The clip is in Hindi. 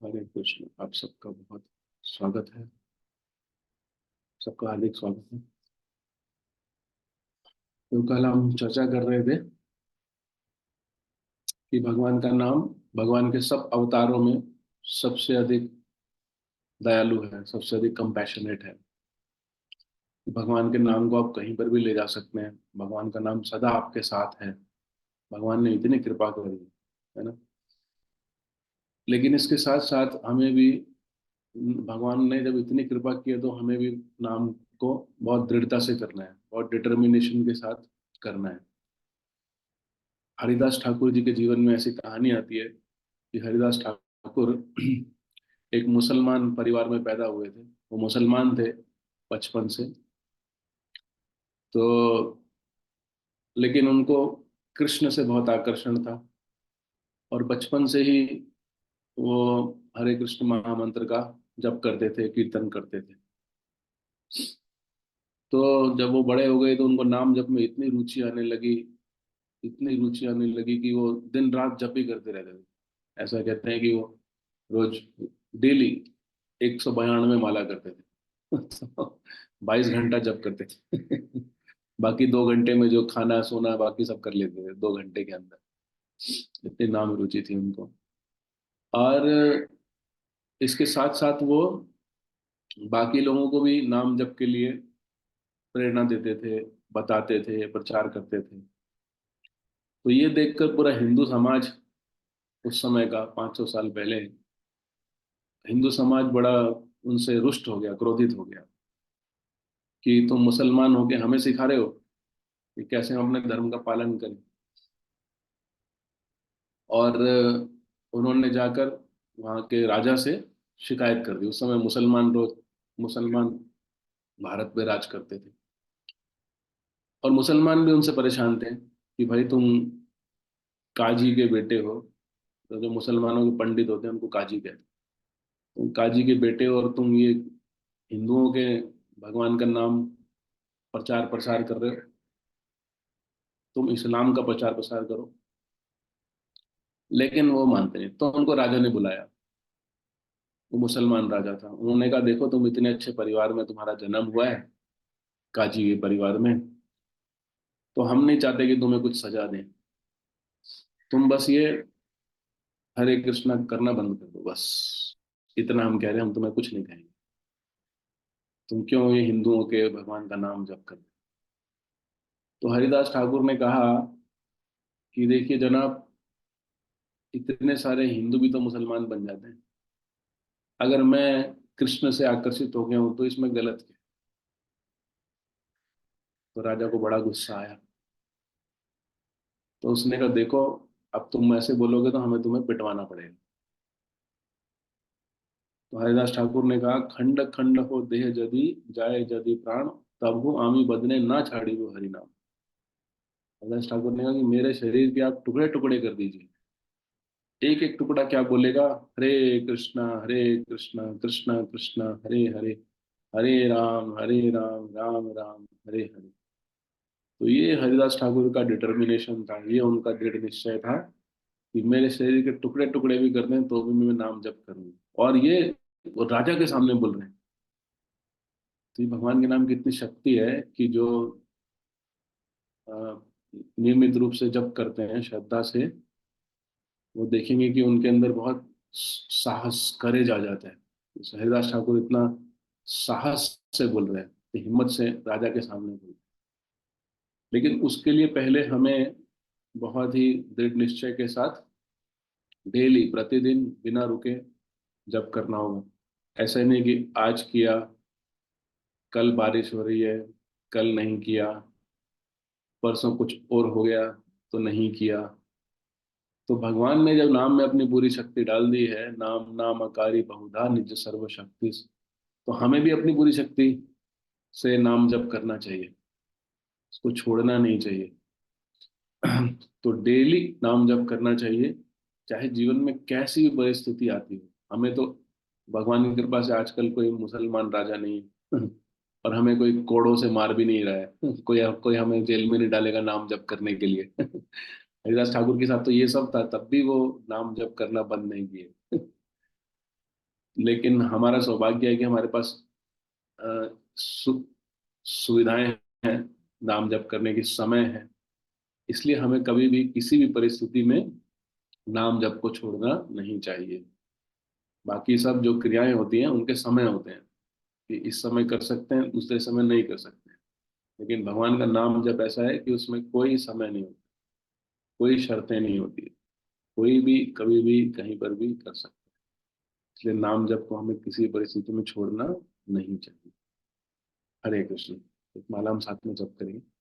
हरे कृष्ण। आप सबका बहुत स्वागत है। सबका हार्दिक स्वागत है। तो कल हम चर्चा कर रहे थे कि भगवान का नाम भगवान के सब अवतारों में सबसे अधिक दयालु है, सबसे अधिक कंपैशनेट है। भगवान के नाम को आप कहीं पर भी ले जा सकते हैं। भगवान का नाम सदा आपके साथ है। भगवान ने इतनी कृपा करी है ना। लेकिन इसके साथ साथ हमें भी, भगवान ने जब इतनी कृपा की है तो हमें भी नाम को बहुत दृढ़ता से करना है, बहुत डिटर्मिनेशन के साथ करना है। हरिदास ठाकुर जी के जीवन में ऐसी कहानी आती है कि हरिदास ठाकुर एक मुसलमान परिवार में पैदा हुए थे। वो मुसलमान थे बचपन से। तो लेकिन उनको कृष्ण से बहुत आकर्षण था और बचपन से ही वो हरे कृष्ण महामंत्र का जप करते थे, कीर्तन करते थे। तो जब वो बड़े हो गए तो उनको नाम जप में इतनी रुचि आने लगी, इतनी रुचि आने लगी कि वो दिन रात जप ही करते रहते थे। ऐसा कहते हैं कि वो रोज डेली 192 माला करते थे। तो 22 घंटा जप करते थे। बाकी 2 घंटे में जो खाना सोना बाकी सब कर लेते थे 2 घंटे के अंदर। इतनी नाम रुचि थी उनको। और इसके साथ साथ वो बाकी लोगों को भी नाम जप के लिए प्रेरणा देते थे, बताते थे, प्रचार करते थे। तो ये देखकर पूरा हिंदू समाज, उस समय का 500 साल पहले, हिंदू समाज बड़ा उनसे रुष्ट हो गया, क्रोधित हो गया कि तुम मुसलमान होके हमें सिखा रहे हो कि कैसे हम अपने धर्म का पालन करें। और उन्होंने जाकर वहाँ के राजा से शिकायत कर दी। उस समय मुसलमान भारत पे राज करते थे और मुसलमान भी उनसे परेशान थे कि भाई तुम काजी के बेटे हो। तो जो मुसलमानों के पंडित होते हैं उनको काजी कहते हैं। तुम काजी के बेटे हो और तुम ये हिंदुओं के भगवान का नाम प्रचार प्रसार कर रहे हो। तुम इस्लाम का प्रचार प्रसार करो। लेकिन वो मानते नहीं। तो उनको राजा ने बुलाया। वो मुसलमान राजा था। उन्होंने कहा देखो, तुम इतने अच्छे परिवार में तुम्हारा जन्म हुआ है, काजी के परिवार में। तो हम नहीं चाहते कि तुम्हें कुछ सजा दें। तुम बस ये हरे कृष्णा करना बंद कर दो बस। इतना हम कह रहे हैं, हम तुम्हें कुछ नहीं कहेंगे। तुम क्यों ये हिंदुओं के भगवान का नाम जप कर। तो हरिदास ठाकुर ने कहा कि देखिए जनाब, इतने सारे हिंदू भी तो मुसलमान बन जाते हैं। अगर मैं कृष्ण से आकर्षित हो गया हूं तो इसमें गलत क्या है? तो राजा को बड़ा गुस्सा आया। तो उसने कहा देखो, अब तुम ऐसे बोलोगे तो हमें तुम्हें पिटवाना पड़ेगा। तो हरिदास ठाकुर ने कहा खंड खंड हो देह जदि जाए जदि प्राण, तब हो आमी बदने ना छाड़ी वो हरि नाम। हरिदास ठाकुर ने कहा कि मेरे शरीर के आप टुकड़े टुकड़े कर दीजिए। एक एक टुकड़ा क्या बोलेगा? हरे कृष्णा कृष्णा कृष्णा हरे हरे, हरे राम राम राम हरे हरे। तो ये हरिदास ठाकुर का डिटर्मिनेशन था, ये उनका दृढ़ निश्चय था कि मेरे शरीर के टुकड़े टुकड़े भी कर दें तो भी मैं नाम जप करूंगा। और ये वो राजा के सामने बोल रहे हैं। तो ये भगवान के नाम की इतनी शक्ति है कि जो अ, नियमित रूप से जप करते हैं श्रद्धा से, वो देखेंगे कि उनके अंदर बहुत साहस, करेज आ जाता है। जैसे हरिदास ठाकुर इतना साहस से बोल रहे हैं, तो हिम्मत से राजा के सामने बोल रहे हैं। लेकिन उसके लिए पहले हमें बहुत ही दृढ़ निश्चय के साथ डेली, प्रतिदिन, बिना रुके जप करना होगा। ऐसा नहीं कि आज किया, कल बारिश हो रही है, कल नहीं किया, परसों कुछ और हो गया तो नहीं किया। तो भगवान ने जब नाम में अपनी पूरी शक्ति डाल दी है, नाम नाम अकारी बहुधा निज सर्व शक्ति, तो हमें भी अपनी पूरी शक्ति से नाम जप करना चाहिए। इसको छोड़ना नहीं चाहिए। तो डेली नाम जप करना चाहिए, चाहे जीवन में कैसी भी परिस्थिति आती हो। हमें तो भगवान की कृपा से आजकल कोई मुसलमान राजा नहीं है। और हमें कोई कोड़ों से मार भी नहीं रहा है। कोई कोई हमें जेल में नहीं डालेगा नाम जप करने के लिए। हरिदास ठाकुर के साथ तो ये सब था, तब भी वो नाम जप करना बंद नहीं किए। लेकिन हमारा सौभाग्य है कि हमारे पास अ, सुविधाएं हैं, नाम जप करने की समय है, इसलिए हमें कभी भी किसी भी परिस्थिति में नाम जप को छोड़ना नहीं चाहिए। बाकी सब जो क्रियाएं होती हैं उनके समय होते हैं, कि इस समय कर सकते हैं, दूसरे समय नहीं कर सकते हैं। लेकिन भगवान का नाम जप ऐसा है कि उसमें कोई समय नहीं होता, कोई शर्तें नहीं होती, कोई भी कभी भी कहीं पर भी कर सकता है। इसलिए नाम जप को हमें किसी परिस्थिति में छोड़ना नहीं चाहिए। हरे कृष्ण। एक माला हम साथ में जप करेंगे।